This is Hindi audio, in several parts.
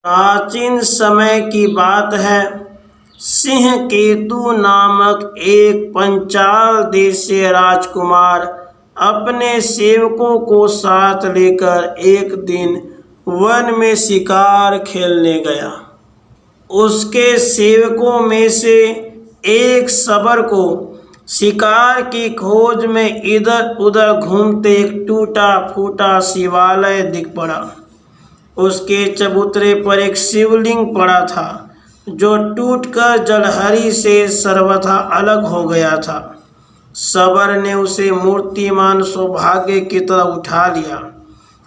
प्राचीन समय की बात है। सिंहकेतु नामक एक पंचाल देशीय राजकुमार अपने सेवकों को साथ लेकर एक दिन वन में शिकार खेलने गया। उसके सेवकों में से एक शबर को शिकार की खोज में इधर उधर घूमते एक टूटा फूटा शिवालय दिख पड़ा। उसके चबूतरे पर एक शिवलिंग पड़ा था जो टूटकर जलहरी से सर्वथा अलग हो गया था। शबर ने उसे मूर्तिमान सौभाग्य की तरह उठा लिया।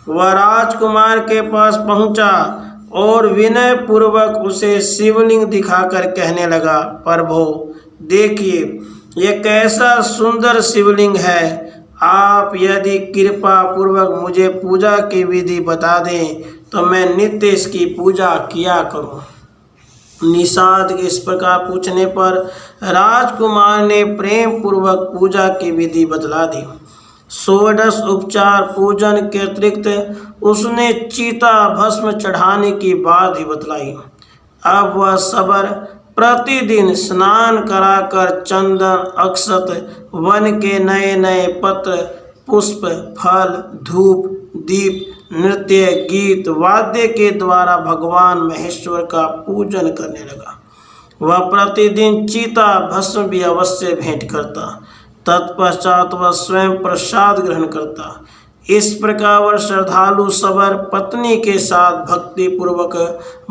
वह राजकुमार के पास पहुंचा और विनय पूर्वक उसे शिवलिंग दिखाकर कहने लगा, प्रभु देखिए, यह कैसा सुंदर शिवलिंग है। आप यदि कृपा पूर्वक मुझे पूजा की विधि बता दें तो मैं नित्य इसकी पूजा किया करूं। निषाद के इस प्रकार पूछने पर राजकुमार ने प्रेम पूर्वक पूजा की विधि बतला दी। 16 उपचार पूजन के अतिरिक्त उसने चीता भस्म चढ़ाने की बात ही बतलाई। अब वह शबर प्रतिदिन स्नान कराकर चंदन अक्षत वन के नए नए पत्र पुष्प फल धूप दीप नृत्य गीत वाद्य के द्वारा भगवान महेश्वर का पूजन करने लगा। वह प्रतिदिन चीता भस्म भी अवश्य भेंट करता। तत्पश्चात वह स्वयं प्रसाद ग्रहण करता। इस प्रकार वह श्रद्धालु शबर पत्नी के साथ भक्ति पूर्वक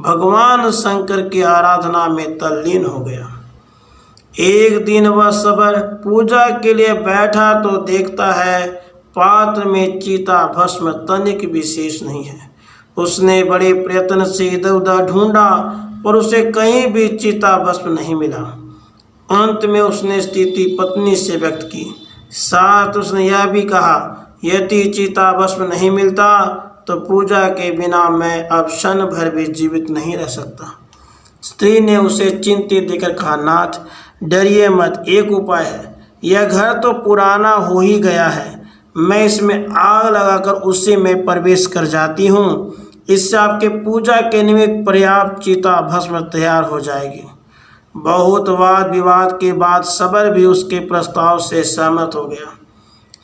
भगवान शंकर की आराधना में तल्लीन हो गया। एक दिन वह शबर पूजा के लिए बैठा तो देखता है पात्र में चीता भस्म तनिक विशेष नहीं है। उसने बड़े प्रयत्न से इधर उधर ढूंढा और उसे कहीं भी चीता भस्म नहीं मिला। अंत में उसने स्थिति पत्नी से व्यक्त की। साथ उसने यह भी कहा, यदि चीता भस्म नहीं मिलता तो पूजा के बिना मैं अब क्षण भर भी जीवित नहीं रह सकता। स्त्री ने उसे चिंतित देखकर कहा, नाथ डरिए मत, एक उपाय है। यह घर तो पुराना हो ही गया है, मैं इसमें आग लगाकर उसी में प्रवेश कर जाती हूँ। इससे आपके पूजा के निमित्त पर्याप्त चीता भस्म तैयार हो जाएगी। बहुत वाद विवाद के बाद शबर भी उसके प्रस्ताव से सहमत हो गया।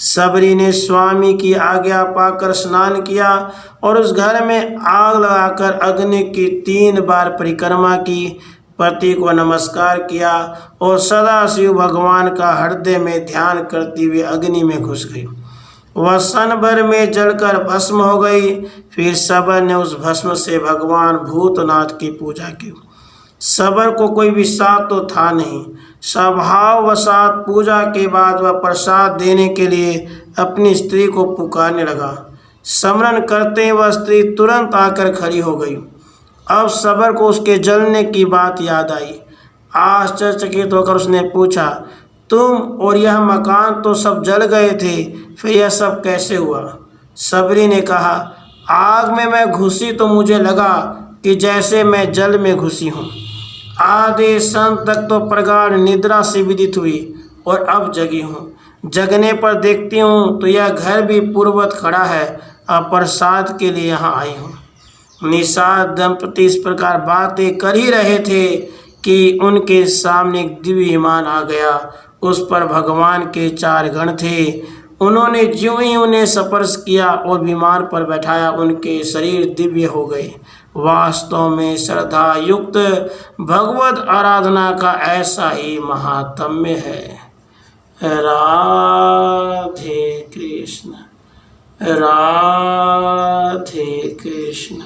शबरी ने स्वामी की आज्ञा पाकर स्नान किया और उस घर में आग लगाकर अग्नि की 3 बार परिक्रमा की, पति को नमस्कार किया और सदाशिव भगवान का हृदय में ध्यान करते हुए अग्नि में घुस गई। वह क्षण भर में जलकर भस्म हो गई। फिर शबर ने उस भस्म से भगवान भूतनाथ की पूजा की। शबर को कोई विषाद तो था नहीं। स्वभाववशात पूजा के बाद वह प्रसाद देने के लिए अपनी स्त्री को पुकारने लगा। स्मरण करते वह स्त्री तुरंत आकर खड़ी हो गई। अब शबर को उसके जलने की बात याद आई। आश्चर्यचकित होकर उसने पूछा, तुम और यह मकान तो सब जल गए थे, फिर यह सब कैसे हुआ? शबरी ने कहा, आग में मैं घुसी तो मुझे लगा कि जैसे मैं जल में घुसी हूँ। आधे क्षण तक तो प्रगाढ़ निद्रा से विदित हुई और अब जगी हूँ। जगने पर देखती हूँ तो यह घर भी पूर्ववत खड़ा है। अब प्रसाद के लिए यहाँ आई हूँ। निषाद दंपति इस प्रकार बातें कर ही रहे थे कि उनके सामने एक दिव्य विमान आ गया। उस पर भगवान के 4 गण थे। उन्होंने ज्यों ही उन्हें स्पर्श किया और विमान पर बैठाया, उनके शरीर दिव्य हो गए। वास्तव में श्रद्धा युक्त भगवत आराधना का ऐसा ही महात्म्य है। राधे कृष्ण, राधे कृष्ण।